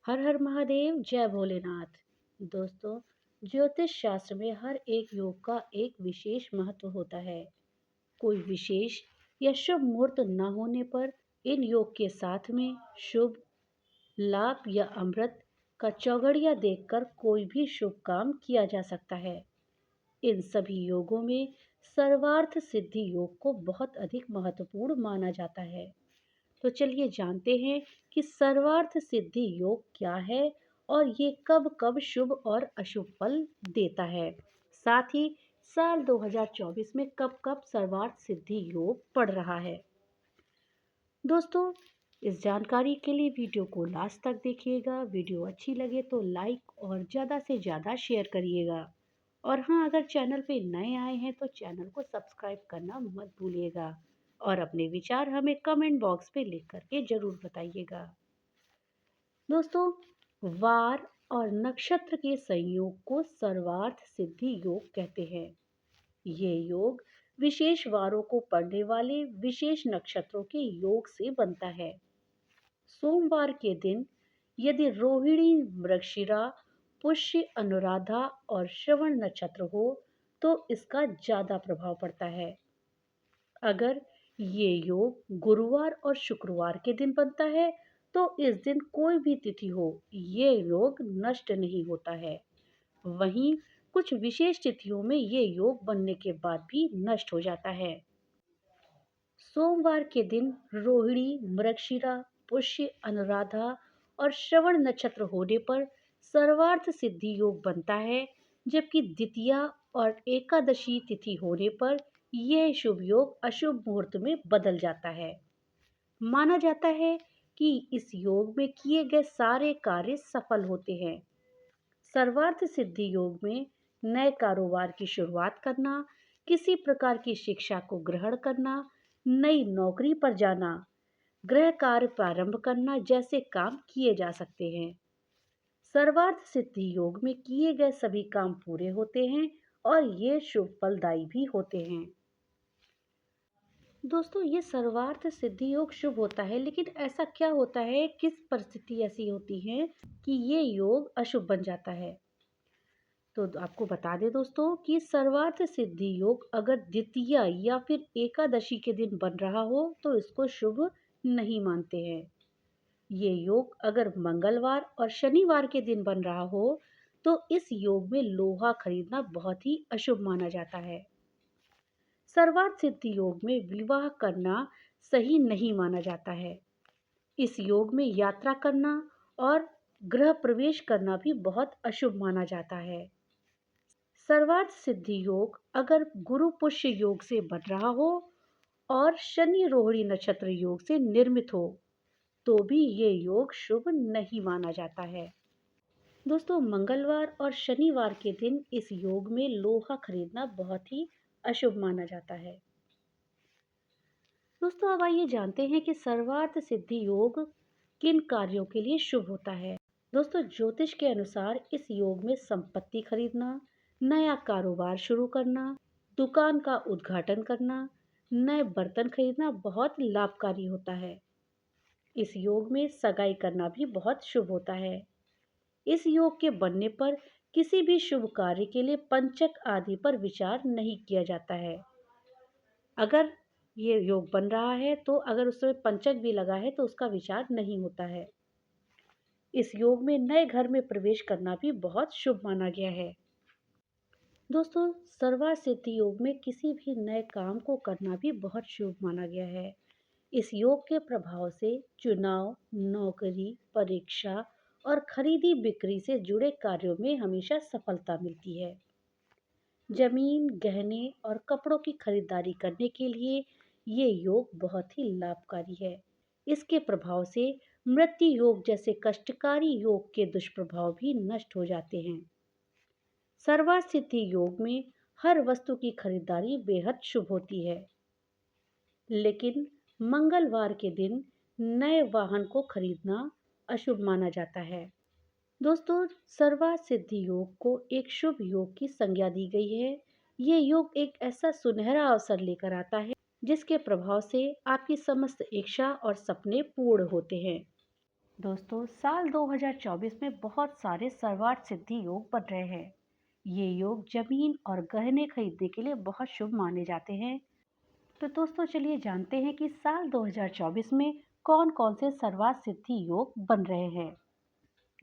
हर हर महादेव, जय भोलेनाथ। दोस्तों, ज्योतिष शास्त्र में हर एक योग का एक विशेष महत्व होता है। कोई विशेष या शुभ मुहूर्त न होने पर इन योग के साथ में शुभ लाभ या अमृत का चौगड़िया देखकर कोई भी शुभ काम किया जा सकता है। इन सभी योगों में सर्वार्थ सिद्धि योग को बहुत अधिक महत्वपूर्ण माना जाता है। तो चलिए जानते हैं कि सर्वार्थ सिद्धि योग क्या है और ये कब कब शुभ और अशुभ फल देता है। साथ ही साल 2024 में कब कब सर्वार्थ सिद्धि योग पड़ रहा है। दोस्तों, इस जानकारी के लिए वीडियो को लास्ट तक देखिएगा। वीडियो अच्छी लगे तो लाइक और ज़्यादा से ज़्यादा शेयर करिएगा। और हाँ, अगर चैनल पे नए आए हैं तो चैनल को सब्सक्राइब करना मत भूलिएगा और अपने विचार हमें कमेंट बॉक्स पे लिख करके ज़रूर बताइएगा। दोस्तों, वार और नक्षत्र के संयोग को सर्वार्थ सिद्धि योग कहते हैं। ये योग विशेष वारों को पढ़ने वाले विशेष नक्षत्रों के योग से बनता है। सोमवार के दिन यदि रोहिणी, मृगशिरा, पुष्य, अनुराधा और श्रवण नक्षत्र हो तो इसका ज्यादा प्रभाव पड़ता है। अगर ये योग गुरुवार और शुक्रवार के दिन बनता है तो इस दिन कोई भी तिथि हो, ये योग नष्ट नहीं होता है। वहीं कुछ विशेष तिथियों में ये योग बनने के बाद भी नष्ट हो जाता है। सोमवार के दिन रोहिणी, मृगशिरा, पुष्य, अनुराधा और श्रवण नक्षत्र होने पर सर्वार्थ सिद्धि योग बनता है, जबकि द्वितीया और एकादशी तिथि होने पर यह शुभ योग अशुभ मुहूर्त में बदल जाता है। माना जाता है कि इस योग में किए गए सारे कार्य सफल होते हैं। सर्वार्थ सिद्धि योग में नए कारोबार की शुरुआत करना, किसी प्रकार की शिक्षा को ग्रहण करना, नई नौकरी पर जाना, गृह कार्य प्रारंभ करना जैसे काम किए जा सकते हैं। सर्वार्थ सिद्धि योग में किए गए सभी काम पूरे होते हैं और ये शुभ फलदायी भी होते हैं। दोस्तों, ये सर्वार्थ सिद्धि योग शुभ होता है, लेकिन ऐसा क्या होता है, किस परिस्थिति ऐसी होती है कि ये योग अशुभ बन जाता है। तो आपको बता दें दोस्तों कि सर्वार्थ सिद्धि योग अगर द्वितीया या फिर एकादशी के दिन बन रहा हो तो इसको शुभ नहीं मानते हैं। ये योग अगर मंगलवार और शनिवार के दिन बन रहा हो तो इस योग में लोहा खरीदना बहुत ही अशुभ माना जाता है। सर्वार्थ सिद्धि योग में विवाह करना सही नहीं माना जाता है। इस योग में यात्रा करना और गृह प्रवेश करना भी बहुत अशुभ माना जाता है। सर्वार्थ सिद्धि योग अगर गुरु पुष्य योग से बन रहा हो और शनि रोहिणी नक्षत्र योग से निर्मित हो तो भी ये योग शुभ नहीं माना जाता है। दोस्तों, मंगलवार और शनिवार के दिन इस योग में लोहा खरीदना बहुत ही अशुभ माना जाता है। दोस्तों, अब आइए जानते हैं कि सर्वार्थ सिद्धि योग किन कार्यों के लिए शुभ होता है। दोस्तों, ज्योतिष के अनुसार इस योग में संपत्ति खरीदना, नया कारोबार शुरू करना, दुकान का उद्घाटन करना, नए बर्तन खरीदना बहुत लाभकारी होता है। इस योग में सगाई करना भी बहुत शुभ होता है। इस योग के बनने पर किसी भी शुभ कार्य के लिए पंचक आदि पर विचार नहीं किया जाता है। अगर ये योग बन रहा है तो अगर उसमें पंचक भी लगा है तो उसका विचार नहीं होता है। इस योग में नए घर में प्रवेश करना भी बहुत शुभ माना गया है। दोस्तों, सर्वार्थ सिद्धि योग में किसी भी नए काम को करना भी बहुत शुभ माना गया है। इस योग के प्रभाव से चुनाव, नौकरी, परीक्षा और खरीदी बिक्री से जुड़े कार्यों में हमेशा सफलता मिलती है। जमीन, गहने और कपड़ों की खरीदारी करने के लिए ये योग बहुत ही लाभकारी है। इसके प्रभाव से मृत्यु योग जैसे कष्टकारी योग के दुष्प्रभाव भी नष्ट हो जाते हैं। सर्वार्थ सिद्धि योग में हर वस्तु की खरीदारी बेहद शुभ होती है, लेकिन मंगलवार के दिन नए वाहन को खरीदना अशुभ माना जाता है। दोस्तों, सर्वार्थ सिद्धि योग को एक शुभ योग की संज्ञा दी गई है। ये योग एक ऐसा सुनहरा अवसर लेकर आता है जिसके प्रभाव से आपकी समस्त इच्छा और सपने पूर्ण होते हैं। दोस्तों साल 2024 में बहुत सारे सर्वार्थ सिद्धि योग बन रहे हैं। ये योग जमीन और गहने खरीदने के लिए बहुत शुभ माने जाते हैं। तो दोस्तों चलिए जानते हैं कि साल 2024 में कौन-कौन से सर्वार्थ सिद्धि योग बन रहे हैं।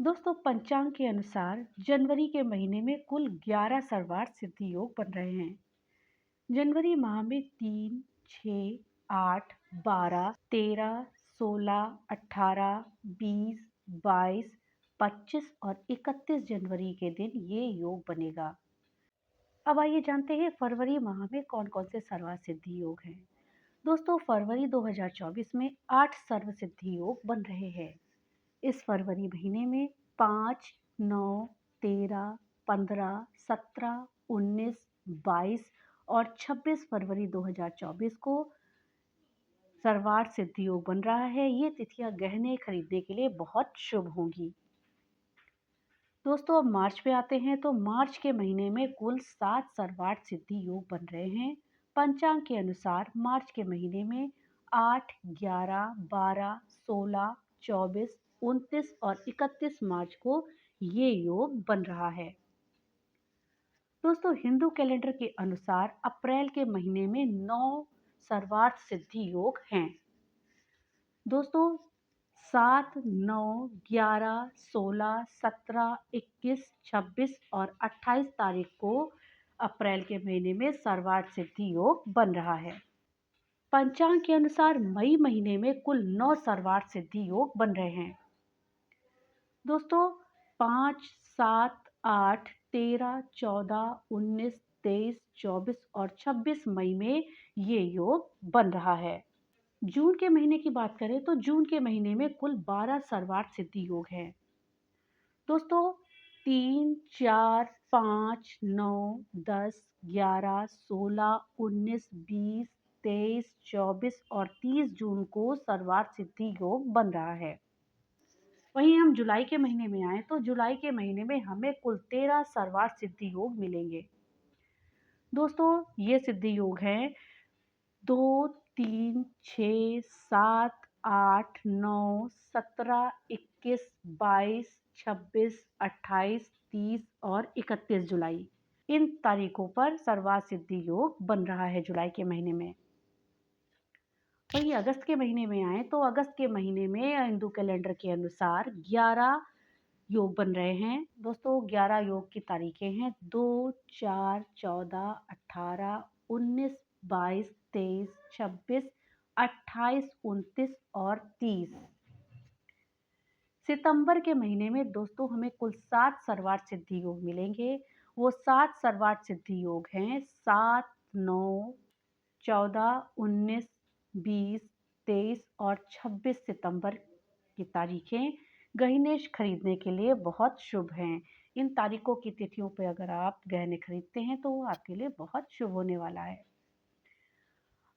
दोस्तों पंचांग के अनुसार जनवरी के महीने में कुल 11 सर्वार्थ सिद्धि योग बन रहे हैं। जनवरी माह में 3, 6, 8, 12, 13, 16, 18, 20, 22, 25 और 31 जनवरी के दिन ये योग बनेगा। अब आइए जानते हैं फरवरी माह में कौन-कौन से सर्वार्थ सिद्धि योग हैं। दोस्तों फरवरी 2024 में 8 सर्व सिद्धि योग बन रहे हैं। इस फरवरी महीने में 5, 9, 13, 15, 17, 19, 22 और 26 फरवरी 2024 को सर्वार्थ सिद्धि योग बन रहा है। ये तिथियां गहने खरीदने के लिए बहुत शुभ होंगी। दोस्तों अब मार्च पे आते हैं तो मार्च के महीने में कुल 7 सर्वार्थ सिद्धि योग बन रहे हैं। पंचांग के अनुसार मार्च के महीने में 8, 11, 12, 16, 24, 29 और 31 मार्च को ये योग बन रहा है। दोस्तों हिंदू कैलेंडर के अनुसार अप्रैल के महीने में 9 सर्वार्थ सिद्धि योग हैं। दोस्तों 7, 9, 11, 16, 17, 21, 26 और 28 तारीख को अप्रैल के महीने में सर्वार्थ सिद्धि योग बन रहा है। पंचांग के अनुसार मई महीने में कुल 9 सर्वार्थ सिद्धि योग बन रहे हैं। दोस्तों 5, 7, 8, 13, 14, 19, 23, 24 और 26 मई में ये योग बन रहा है। जून के महीने की बात करें तो जून के महीने में कुल 12 सर्वार्थ सिद्धि योग हैं। दोस्तों 3, 4, 5, 9, 10, 11, 16, 19, 20, 23, 24 और 30 जून को सर्वार्थ सिद्धि योग बन रहा है। वहीं हम जुलाई के महीने में आए तो जुलाई के महीने में हमें कुल 13 सर्वार्थ सिद्धि योग मिलेंगे। दोस्तों ये सिद्धि योग हैं 2, 3, 6, 7, 8, 9, 17, 21, 22, 26, 28, 30 और 31 जुलाई। इन तारीखों पर सर्वार्थ सिद्धि योग बन रहा है जुलाई के महीने में। वहीं अगस्त के महीने में आए तो अगस्त के महीने में हिंदू कैलेंडर के अनुसार 11 योग बन रहे हैं। दोस्तों 11 योग की तारीखें हैं 2, 4, 14, 18, 19, 22, 23, 26, 28, 29 और 30। सितंबर के महीने में दोस्तों हमें कुल 7 सर्वार्थ सिद्धि योग मिलेंगे। वो 7 सर्वार्थ सिद्धि योग हैं 7, 9, 14, 19, 20, 23 और 26 सितंबर की तारीखें गहने खरीदने के लिए बहुत शुभ हैं। इन तारीखों की तिथियों पर अगर आप गहने खरीदते हैं तो वो आपके लिए बहुत शुभ होने वाला है।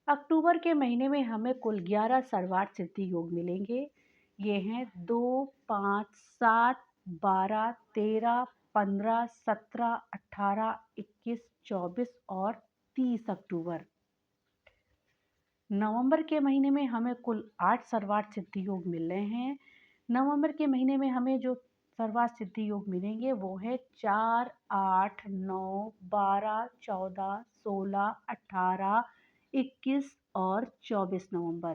अक्टूबर के महीने में हमें कुल 11 सर्वार्थ सिद्धि योग मिलेंगे। ये हैं 2, 5, 7, 12, 13, 15, 17, 18, 21, 24 और 30 अक्टूबर। नवंबर के महीने में हमें कुल 8 सर्वार्थ सिद्धि योग मिल रहे हैं। नवंबर के महीने में हमें जो सर्वार्थ सिद्धि योग मिलेंगे वो है 4, 8, 9, 12, 14, 16, 18, 21 और 24 नवंबर।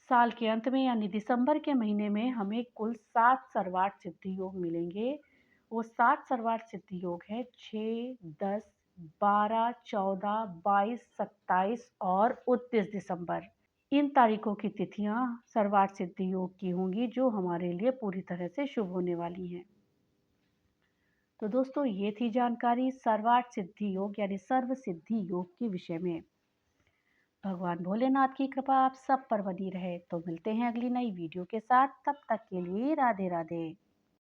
साल के अंत में यानी दिसंबर के महीने में हमें कुल 7 सर्वार्थ सिद्धि योग मिलेंगे। वो 7 सर्वार्थ सिद्धि योग है 6, 10, 12, 14, 22, 27 और 29 दिसंबर। इन तारीखों की तिथियां सर्वार्थ सिद्धि योग की होंगी जो हमारे लिए पूरी तरह से शुभ होने वाली हैं। तो दोस्तों ये थी जानकारी सर्वार्थ सिद्धि योग यानी सर्व सिद्धि योग के विषय में। भगवान भोलेनाथ की कृपा आप सब पर बनी रहे। तो मिलते हैं अगली नई वीडियो के साथ, तब तक के लिए राधे राधे।